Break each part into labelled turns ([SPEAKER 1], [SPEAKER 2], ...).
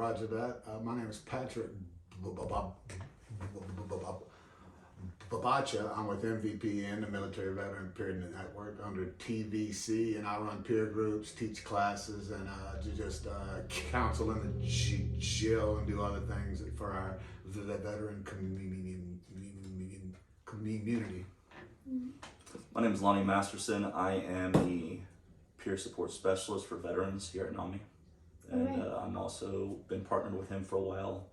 [SPEAKER 1] Roger that. My name is Patrick Babacha. I'm with MVPN, the Military Veteran Peer Network, under TVC, and I run peer groups, teach classes, and just counsel in the jail and do other things for our veteran community.
[SPEAKER 2] My name is Lonny Masterson. I am the peer support specialist for veterans here at NAMI. And I'm also been partnered with him for a while,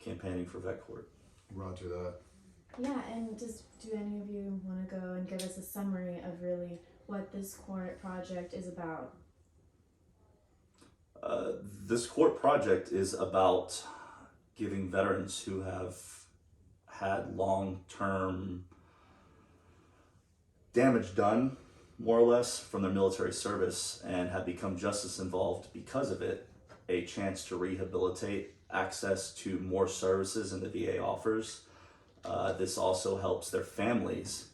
[SPEAKER 2] campaigning for Vet Court.
[SPEAKER 1] Roger that.
[SPEAKER 3] Yeah, and just do any of you want to go and give us a summary of really what this court project is about?
[SPEAKER 2] This court project is about giving veterans who have had long-term damage done, more or less, from their military service and have become justice involved because of it, a chance to rehabilitate, access to more services than the VA offers. This also helps their families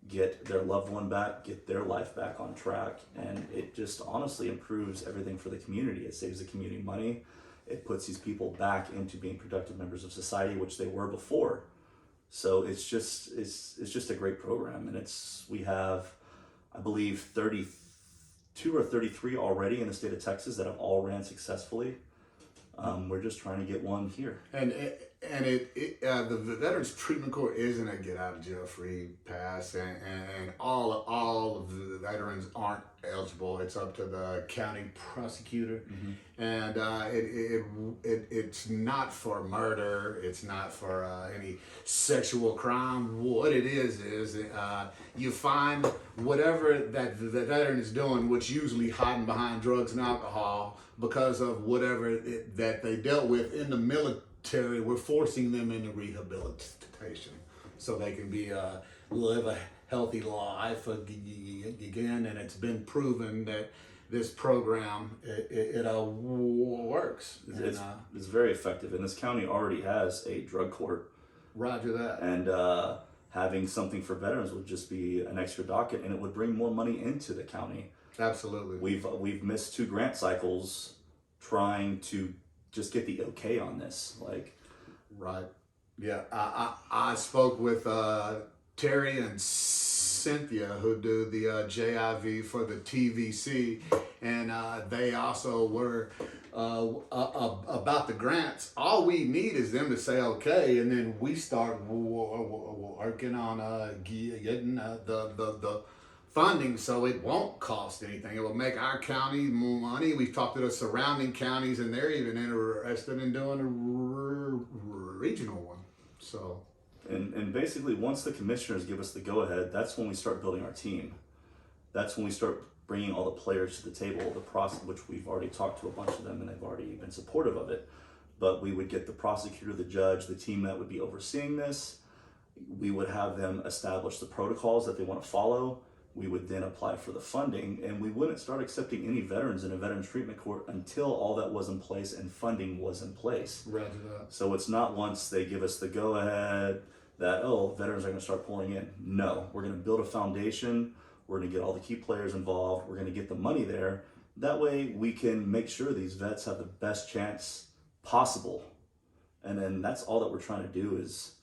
[SPEAKER 2] get their loved one back, get their life back on track, and it just honestly improves everything for the community. It saves the community money. It puts these people back into being productive members of society, which they were before. So it's just a great program, and we have, I believe, 32 or 33 already in the state of Texas that have all ran successfully. We're just trying to get one here.
[SPEAKER 1] And the Veterans Treatment Court isn't a get out of jail free pass, and all of the veterans aren't eligible. It's up to the county prosecutor, and it's not for murder. It's not for any sexual crime. What it is you find whatever that the veteran is doing, which usually hiding behind drugs and alcohol because of whatever that they dealt with in the military. We're forcing them into rehabilitation so they can live a healthy life again. And it's been proven that this program it works.
[SPEAKER 2] It's very effective, and this county already has a drug court.
[SPEAKER 1] Roger that.
[SPEAKER 2] And having something for veterans would just be an extra docket, and it would bring more money into the county.
[SPEAKER 1] Absolutely.
[SPEAKER 2] We've missed 2 grant cycles trying to just get the okay on this.
[SPEAKER 1] Right. Yeah. I spoke with Terry and Cynthia, who do the JIV for the TVC, and they also were about the grants. All we need is them to say okay, and then we start working on getting the funding, so it won't cost anything. It will make our county more money. We've talked to the surrounding counties, and they're even interested in doing a regional one. So,
[SPEAKER 2] and basically, once the commissioners give us the go-ahead, that's when we start building our team. That's when we start bringing all the players to the table, the process, which we've already talked to a bunch of them, and they've already been supportive of it. But we would get the prosecutor, the judge, the team that would be overseeing this. We would have them establish the protocols that they want to follow. We would then apply for the funding, and we wouldn't start accepting any veterans in a veterans treatment court until all that was in place and funding was in place.
[SPEAKER 1] Roger that.
[SPEAKER 2] So it's not once they give us the go-ahead that, veterans are going to start pouring in. No, we're going to build a foundation. We're going to get all the key players involved. We're going to get the money there. That way we can make sure these vets have the best chance possible. And then that's all that we're trying to do is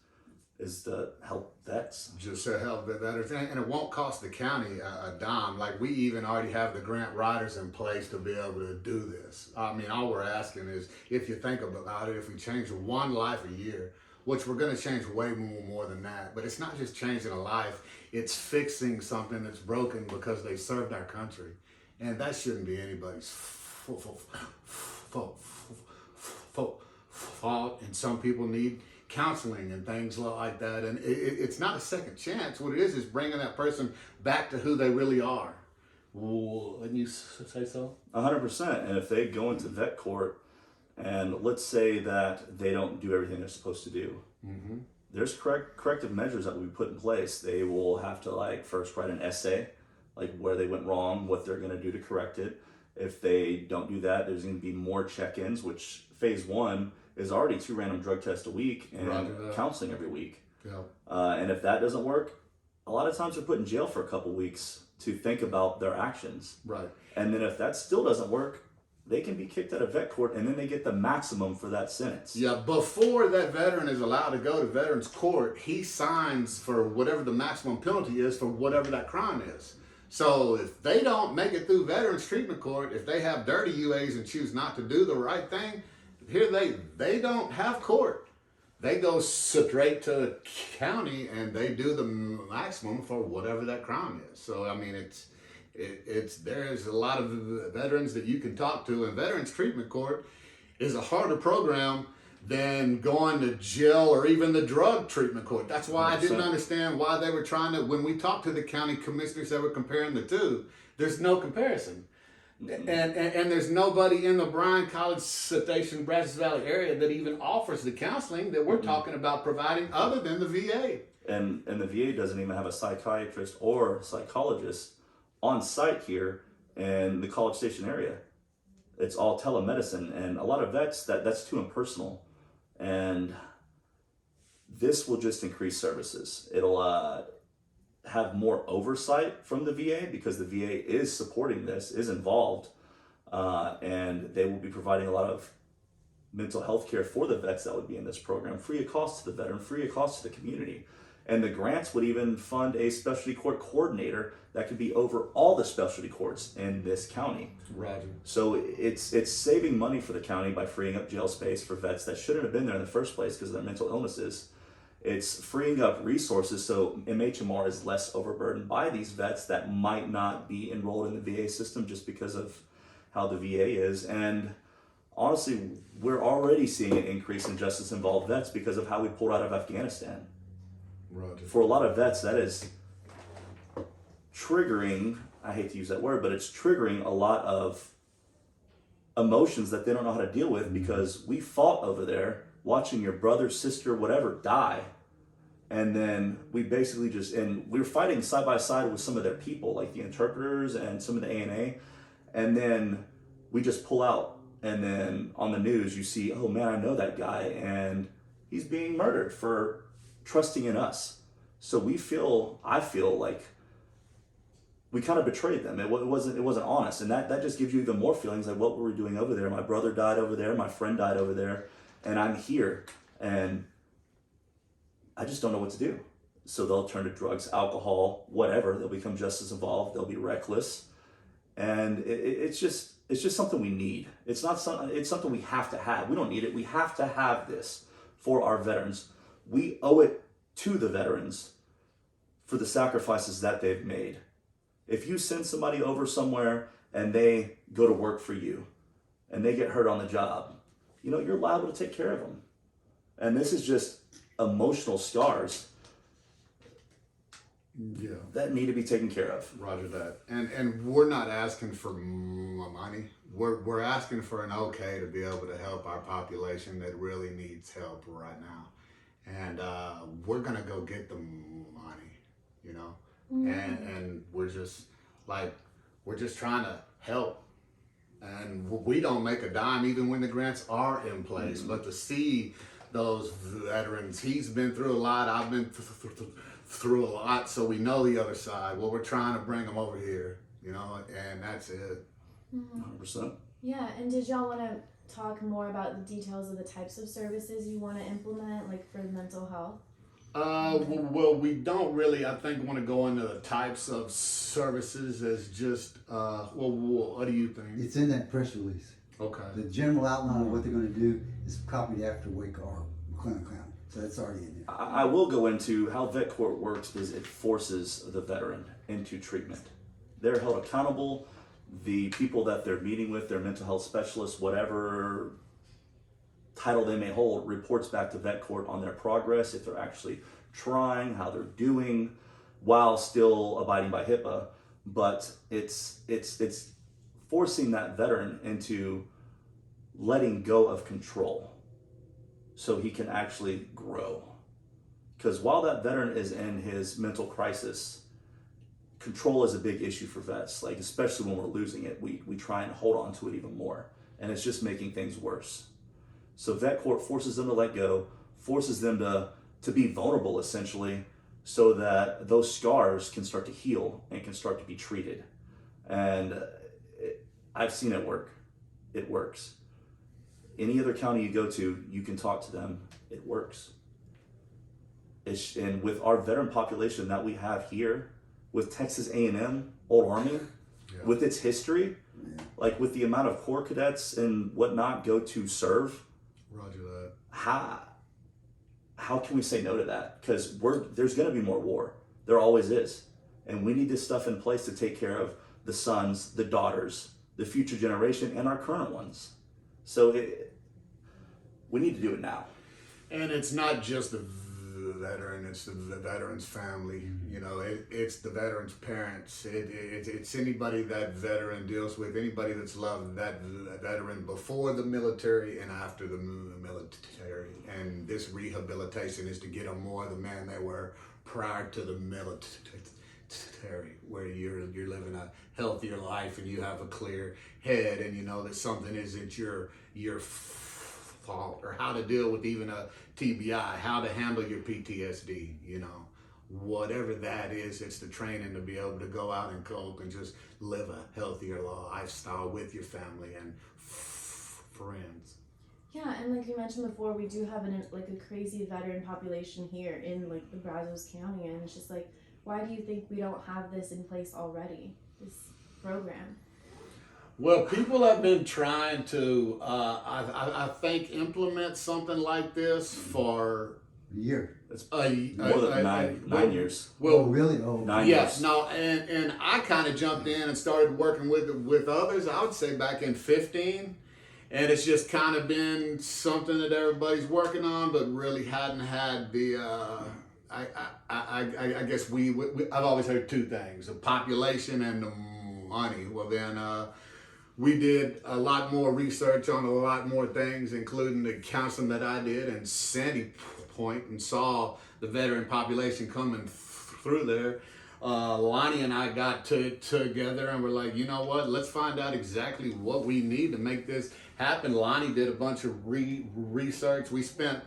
[SPEAKER 2] to help vets.
[SPEAKER 1] Just to help the veterans, and it won't cost the county a dime. Like, we even already have the grant writers in place to be able to do this. I mean, all we're asking is, if you think about it, if we change one life a year, which we're going to change way more than that, but it's not just changing a life, it's fixing something that's broken because they served our country. And that shouldn't be anybody's fault. And some people need counseling and things like that, and it's not a second chance. What it is bringing that person back to who they really are. Wouldn't you say so?
[SPEAKER 2] 100%. And if they go into vet court, and let's say that they don't do everything they're supposed to do, there's corrective measures that will be put in place. They will have to first write an essay, where they went wrong, what they're going to do to correct it. If they don't do that, there's going to be more check-ins, which phase 1 is already 2 random drug tests a week and counseling every week.
[SPEAKER 1] Yeah.
[SPEAKER 2] And if that doesn't work, a lot of times they're put in jail for a couple weeks to think about their actions.
[SPEAKER 1] Right.
[SPEAKER 2] And then if that still doesn't work, they can be kicked out of vet court and then they get the maximum for that sentence.
[SPEAKER 1] Yeah, before that veteran is allowed to go to veterans court, he signs for whatever the maximum penalty is for whatever that crime is. So if they don't make it through veterans treatment court, if they have dirty UAs and choose not to do the right thing, here they don't have court. They go straight to the county and they do the maximum for whatever that crime is. So I mean, there's a lot of veterans that you can talk to, and veterans treatment court is a harder program than going to jail or even the drug treatment court. That's why I didn't understand why they were trying to, when we talked to the county commissioners that were comparing the two, there's no comparison. Mm-hmm. And there's nobody in the Bryan College Station, Brazos Valley area that even offers the counseling that we're talking about providing other than the VA.
[SPEAKER 2] And the VA doesn't even have a psychiatrist or psychologist on site here in the College Station area. It's all telemedicine, and a lot of vets, that's too impersonal. And this will just increase services. It'll have more oversight from the VA because the VA is supporting this, is involved, and they will be providing a lot of mental health care for the vets that would be in this program, free of cost to the veteran, free of cost to the community. And the grants would even fund a specialty court coordinator that could be over all the specialty courts in this county.
[SPEAKER 1] Roger.
[SPEAKER 2] So it's saving money for the county by freeing up jail space for vets that shouldn't have been there in the first place because of their mental illnesses. It's freeing up resources so MHMR is less overburdened by these vets that might not be enrolled in the VA system just because of how the VA is. And honestly, we're already seeing an increase in justice-involved vets because of how we pulled out of Afghanistan.
[SPEAKER 1] Roger.
[SPEAKER 2] For a lot of vets, that is triggering, I hate to use that word, but it's triggering a lot of emotions that they don't know how to deal with because we fought over there watching your brother, sister, whatever die. And then we basically and we were fighting side by side with some of their people, like the interpreters and some of the ANA. And then we just pull out. And then on the news, you see, oh man, I know that guy. And he's being murdered for trusting in us. So I feel like we kind of betrayed them. It wasn't honest. And that just gives you even more feelings like, what were we doing over there? My brother died over there. My friend died over there. And I'm here. And I just don't know what to do. So they'll turn to drugs, alcohol, whatever. They'll become just as involved. They'll be reckless. And it's just something we need. It's something we have to have. We don't need it. We have to have this for our veterans. We owe it to the veterans for the sacrifices that they've made. If you send somebody over somewhere and they go to work for you and they get hurt on the job, you're liable to take care of them. And this is just emotional scars that need to be taken care of.
[SPEAKER 1] Roger that. And we're not asking for money. We're asking for an okay to be able to help our population that really needs help right now. And we're gonna go get the money, and we're just trying to help. And we don't make a dime even when the grants are in place. But to see those veterans, he's been through a lot, I've been through a lot, so we know the other side. Well, we're trying to bring them over here, and that's it.
[SPEAKER 2] 100%.
[SPEAKER 3] Yeah, and did y'all want to talk more about the details of the types of services you want to implement, like for mental health?
[SPEAKER 1] Well, we don't really, I think, want to go into the types of services as just, what do you think?
[SPEAKER 4] It's in that press release.
[SPEAKER 1] Okay.
[SPEAKER 4] The general outline of what they're going to do is copied after Wake or McLennan County. So that's already in there.
[SPEAKER 2] I will go into how vet court works is it forces the veteran into treatment. They're held accountable. The people that they're meeting with, their mental health specialists, whatever title they may hold, reports back to vet court on their progress, if they're actually trying, how they're doing, while still abiding by HIPAA. But it's forcing that veteran into letting go of control so he can actually grow. Because while that veteran is in his mental crisis, control is a big issue for vets, like especially when we're losing it, we try and hold on to it even more, and it's just making things worse. So vet court forces them to let go, forces them to be vulnerable essentially, so that those scars can start to heal and can start to be treated. And I've seen it work. it works. Any other county you go to, you can talk to them, it works. And with our veteran population that we have here, with Texas A&M, Old Army, with its history, like with the amount of Corps cadets and whatnot go to serve,
[SPEAKER 1] Roger that.
[SPEAKER 2] How can we say no to that? Because there's going to be more war. There always is. And we need this stuff in place to take care of the sons, the daughters, the future generation, and our current ones. So we need to do it now.
[SPEAKER 1] And it's not just the veteran, it's the veteran's family. You know, it's the veteran's parents. It's anybody that veteran deals with, anybody that's loved that veteran before the military and after the military. And this rehabilitation is to get them more the man they were prior to the military, where you're living a healthier life and you have a clear head and you know that something isn't your fault, or how to deal with even a TBI, how to handle your PTSD, you know, whatever that is. It's the training to be able to go out and cope and just live a healthier lifestyle with your family and friends.
[SPEAKER 3] Yeah, and like you mentioned before, we do have a crazy veteran population here in like the Brazos County, and it's just like, why do you think we don't have this in place already, this program?
[SPEAKER 1] Well, people have been trying to, I think, implement something like this for
[SPEAKER 4] A year.
[SPEAKER 2] It's more than nine years.
[SPEAKER 4] Oh, really? Oh,
[SPEAKER 2] 9
[SPEAKER 1] Yes,
[SPEAKER 2] years.
[SPEAKER 1] no, and I kind of jumped in and started working with others. I would say back in 15, and it's just kind of been something that everybody's working on, but really hadn't had the. I guess I've always heard two things: the population and the money. Well, then we did a lot more research on a lot more things, including the counseling that I did in Sandy Point, and saw the veteran population coming through there. Lonnie and I got together and we're like, you know what, let's find out exactly what we need to make this happen. Lonnie did a bunch of research. We spent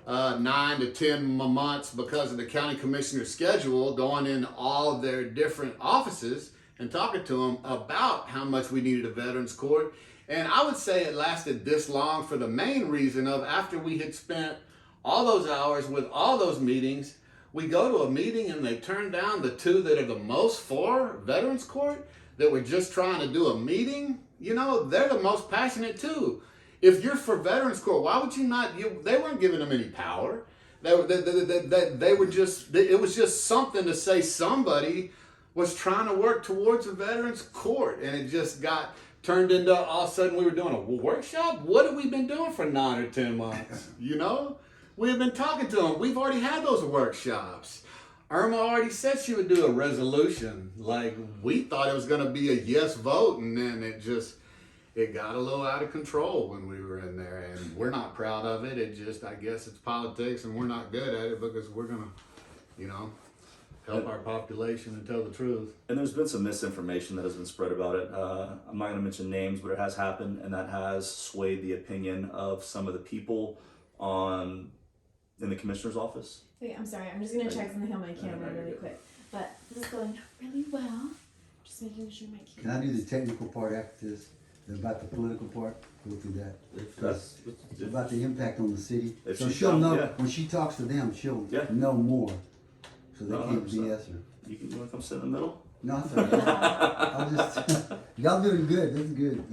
[SPEAKER 1] 9 to 10 months, because of the county commissioner's schedule, going in all their different offices and talking to them about how much we needed a veterans court. And I would say it lasted this long for the main reason of, after we had spent all those hours with all those meetings, we go to a meeting and they turn down the two that are the most for veterans court, that were just trying to do a meeting. You know, they're the most passionate too. If you're for veterans court, why would you not? They weren't giving them any power. They were just. It was just something to say somebody was trying to work towards a veterans court, and it just got turned into, all of a sudden we were doing a workshop. What have we been doing for 9 or 10 months? You know, we've been talking to them. We've already had those workshops. Irma already said she would do a resolution. Like, we thought it was going to be a yes vote, and then it got a little out of control when we were in there, and we're not proud of it. It just, I guess it's politics, and we're not good at it, because we're going to, you know, help our population and tell the truth.
[SPEAKER 2] And there's been some misinformation that has been spread about it. I'm not going to mention names, but it has happened, and that has swayed the opinion of some of the people in the commissioner's office.
[SPEAKER 3] Wait, I'm sorry. I'm just going to check something on my camera really quick. But this is going really well. Just making sure my
[SPEAKER 4] Can I do the technical part after this? About the political part? Go through that. It's about the impact on the city. So she'll know, when she talks to them, she'll know more. So they can't BS her.
[SPEAKER 2] You want to come sit in the middle?
[SPEAKER 4] No, I'm sorry. I'll just, y'all doing good. This is good.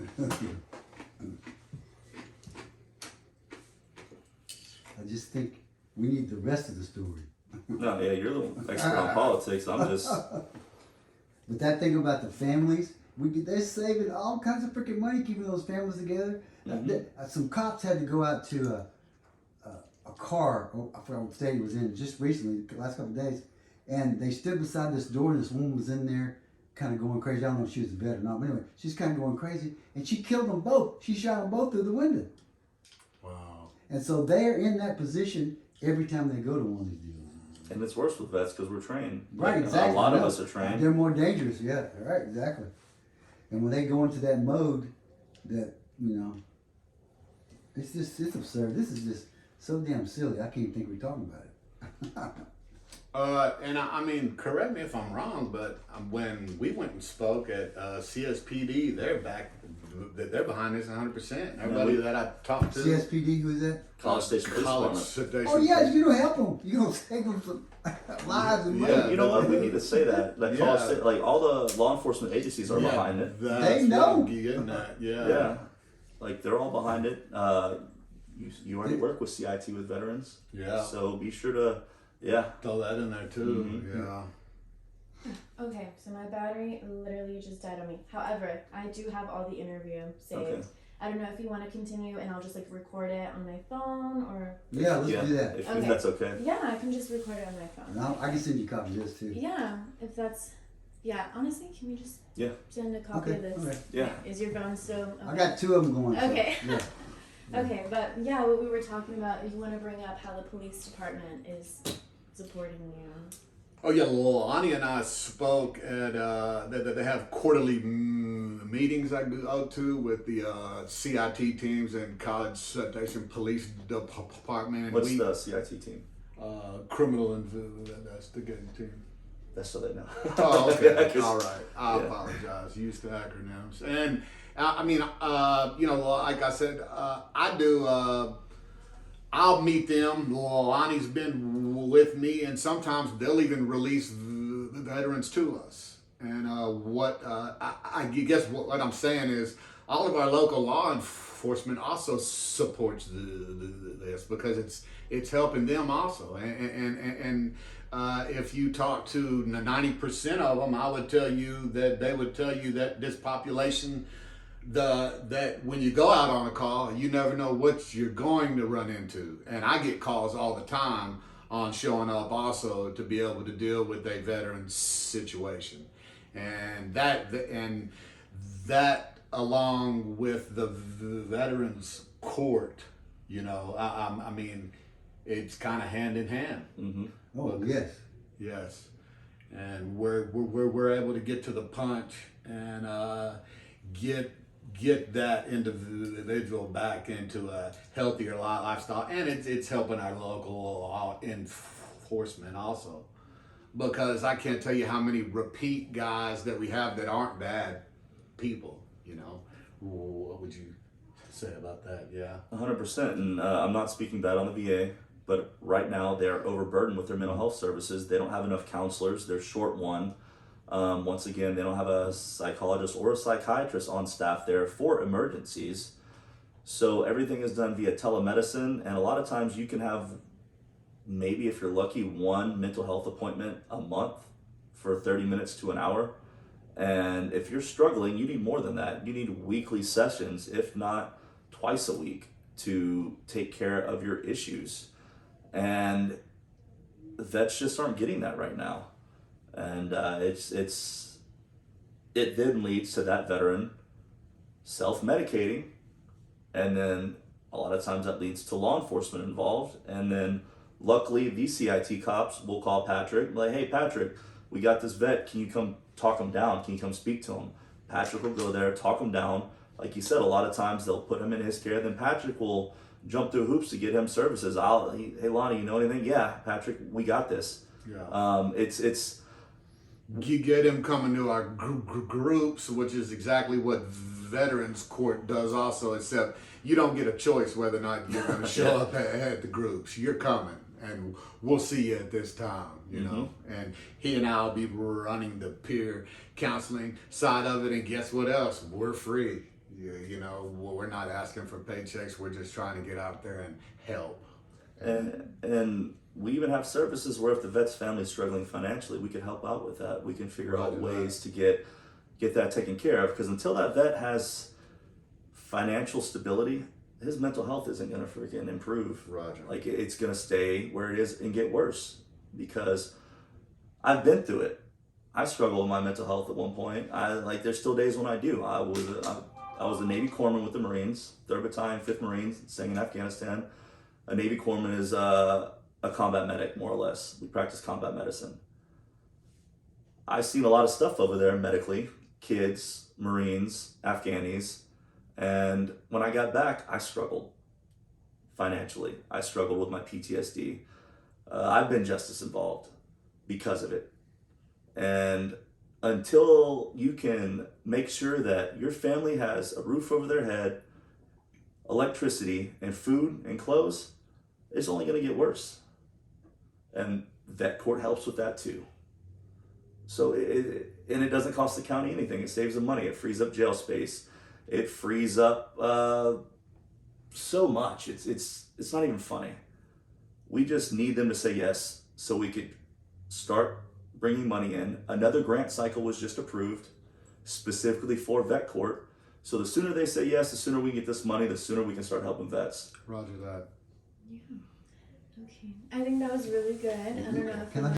[SPEAKER 4] I just think we need the rest of the story.
[SPEAKER 2] No, yeah, you're the expert on politics. I'm just.
[SPEAKER 4] But that thing about the families, they're saving all kinds of freaking money keeping those families together.
[SPEAKER 2] Mm-hmm.
[SPEAKER 4] Some cops had to go out to a car, I forgot what state it was in, just recently, the last couple of days, and they stood beside this door, and this woman was in there kind of going crazy. I don't know if she was a vet or not, but anyway, she's kind of going crazy, and she killed them both. She shot them both through the window.
[SPEAKER 1] Wow.
[SPEAKER 4] And so they're in that position every time they go to one of these deals.
[SPEAKER 2] And it's worse with vets because we're trained.
[SPEAKER 4] Right,
[SPEAKER 2] like,
[SPEAKER 4] exactly.
[SPEAKER 2] A lot of us are trained.
[SPEAKER 4] They're more dangerous, yeah, right, exactly. And when they go into that mode, that, you know, it's absurd. This is just so damn silly. I can't think we're talking about it.
[SPEAKER 1] And I mean, correct me if I'm wrong, but when we went and spoke at CSPD, they're behind this 100%. Everybody that I talked to,
[SPEAKER 4] CSPD, who is that?
[SPEAKER 2] College Station Police
[SPEAKER 1] College
[SPEAKER 2] Department.
[SPEAKER 1] Station.
[SPEAKER 4] Oh yeah, you don't help them. You gonna save them some lives and money.
[SPEAKER 1] Yeah.
[SPEAKER 2] You know what? We need to say that. Like,
[SPEAKER 1] Yeah.
[SPEAKER 2] like all the law enforcement agencies are
[SPEAKER 1] Yeah,
[SPEAKER 2] behind it.
[SPEAKER 1] That's
[SPEAKER 4] They
[SPEAKER 1] what
[SPEAKER 4] know.
[SPEAKER 1] I'm getting at. Yeah.
[SPEAKER 2] Yeah, like they're all behind it. You already work with CIT with veterans,
[SPEAKER 1] Yeah.
[SPEAKER 2] so be sure to,
[SPEAKER 1] Throw that in there too.
[SPEAKER 2] Mhm.
[SPEAKER 1] Yeah.
[SPEAKER 3] Okay, so my battery literally just died on me. However, I do have all the interview saved.
[SPEAKER 2] Okay.
[SPEAKER 3] I don't know if you want to continue and I'll just like record it on my phone or.
[SPEAKER 4] Yeah, let's do that.
[SPEAKER 2] If
[SPEAKER 3] Okay.
[SPEAKER 2] that's okay.
[SPEAKER 3] Yeah, I can just record it on my phone.
[SPEAKER 4] And I can send you copies of this too.
[SPEAKER 3] Yeah, if that's. Yeah, honestly, can we just
[SPEAKER 2] Yeah.
[SPEAKER 3] send a copy
[SPEAKER 4] Okay,
[SPEAKER 3] of this?
[SPEAKER 4] okay.
[SPEAKER 2] Yeah.
[SPEAKER 3] Is your phone still? Okay.
[SPEAKER 4] I got 2 of them going. So,
[SPEAKER 3] Okay.
[SPEAKER 4] yeah.
[SPEAKER 3] Okay, but yeah, what we were talking about, if you want to bring up how the police department is supporting you.
[SPEAKER 1] Oh yeah, Lonnie and I spoke at they have quarterly meetings I go to with the CIT teams and College Station Police Department.
[SPEAKER 2] What's the CIT team?
[SPEAKER 1] Criminal that's the game team.
[SPEAKER 2] That's so they know.
[SPEAKER 1] Oh, okay.
[SPEAKER 2] Yeah, 'cause-
[SPEAKER 1] All right. I
[SPEAKER 2] yeah.
[SPEAKER 1] apologize. Used to acronyms. And I mean, you know, like I said, I do. I'll meet them. Lonnie's been with me, and sometimes they'll even release the veterans to us. And I guess what I'm saying is, all of our local law enforcement also supports this because it's helping them also. And if you talk to 90% of them, I would tell you that they would tell you that this population, that when you go out on a call, you never know what you're going to run into. And I get calls all the time on showing up also to be able to deal with a veteran situation. And that along with the veterans court, you know, I mean, it's kind of hand in hand.
[SPEAKER 2] Mm-hmm.
[SPEAKER 4] Oh yes.
[SPEAKER 1] Yes, and we're able to get to the punch and get that individual back into a healthier lifestyle, and it's helping our local law enforcement also, because I can't tell you how many repeat guys that we have that aren't bad people. You know, what would you say about that? Yeah.
[SPEAKER 2] 100%. And I'm not speaking bad on the VA, but right now they're overburdened with their mental health services. They don't have enough counselors. They're short one. Once again, they don't have a psychologist or a psychiatrist on staff there for emergencies. So everything is done via telemedicine, and a lot of times you can have, maybe if you're lucky, one mental health appointment a month for 30 minutes to an hour. And if you're struggling, you need more than that. You need weekly sessions, if not twice a week, to take care of your issues. And vets just aren't getting that right now. And it then leads to that veteran self-medicating, and then a lot of times that leads to law enforcement involved. And then luckily these CIT cops will call Patrick, like, hey Patrick, we got this vet, can you come talk him down? Can you come speak to him? Patrick will go there, talk him down. Like you said, a lot of times they'll put him in his care, then Patrick will jump through hoops to get him services. Hey Lonnie, you know anything? Yeah, Patrick, we got this.
[SPEAKER 1] Yeah.
[SPEAKER 2] It's
[SPEAKER 1] You get him coming to our groups, which is exactly what Veterans Court does also, except you don't get a choice whether or not you're going to show up at the groups. You're coming, and we'll see you at this time, you know. And he and I will be running the peer counseling side of it, and guess what else? We're free. You know, we're not asking for paychecks. We're just trying to get out there and help.
[SPEAKER 2] And we even have services where if the vet's family is struggling financially, we can help out with that. We can figure out ways to get that taken care of, because until that vet has financial stability, his mental health isn't going to freaking improve.
[SPEAKER 1] Roger.
[SPEAKER 2] Like, it's going to stay where it is and get worse, because I've been through it. I struggled with my mental health at one point. There's still days when I do. I was a Navy corpsman with the Marines, 3rd Battalion, 5th Marines, staying in Afghanistan. A Navy corpsman is a combat medic, more or less. We practice combat medicine. I've seen a lot of stuff over there medically, kids, Marines, Afghanis, and when I got back, I struggled financially. I struggled with my PTSD. I've been justice involved. because of it. And until you can make sure that your family has a roof over their head, electricity, and food and clothes, it's only going to get worse. And vet court helps with that too. So and it doesn't cost the county anything. It saves them money. It frees up jail space. It frees up so much. It's not even funny. We just need them to say yes so we could start bringing money in. Another grant cycle was just approved specifically for vet court. So the sooner they say yes, the sooner we get this money, the sooner we can start helping vets.
[SPEAKER 1] Roger that.
[SPEAKER 3] Yeah. Okay. I think that was really good. I don't know if
[SPEAKER 4] Can I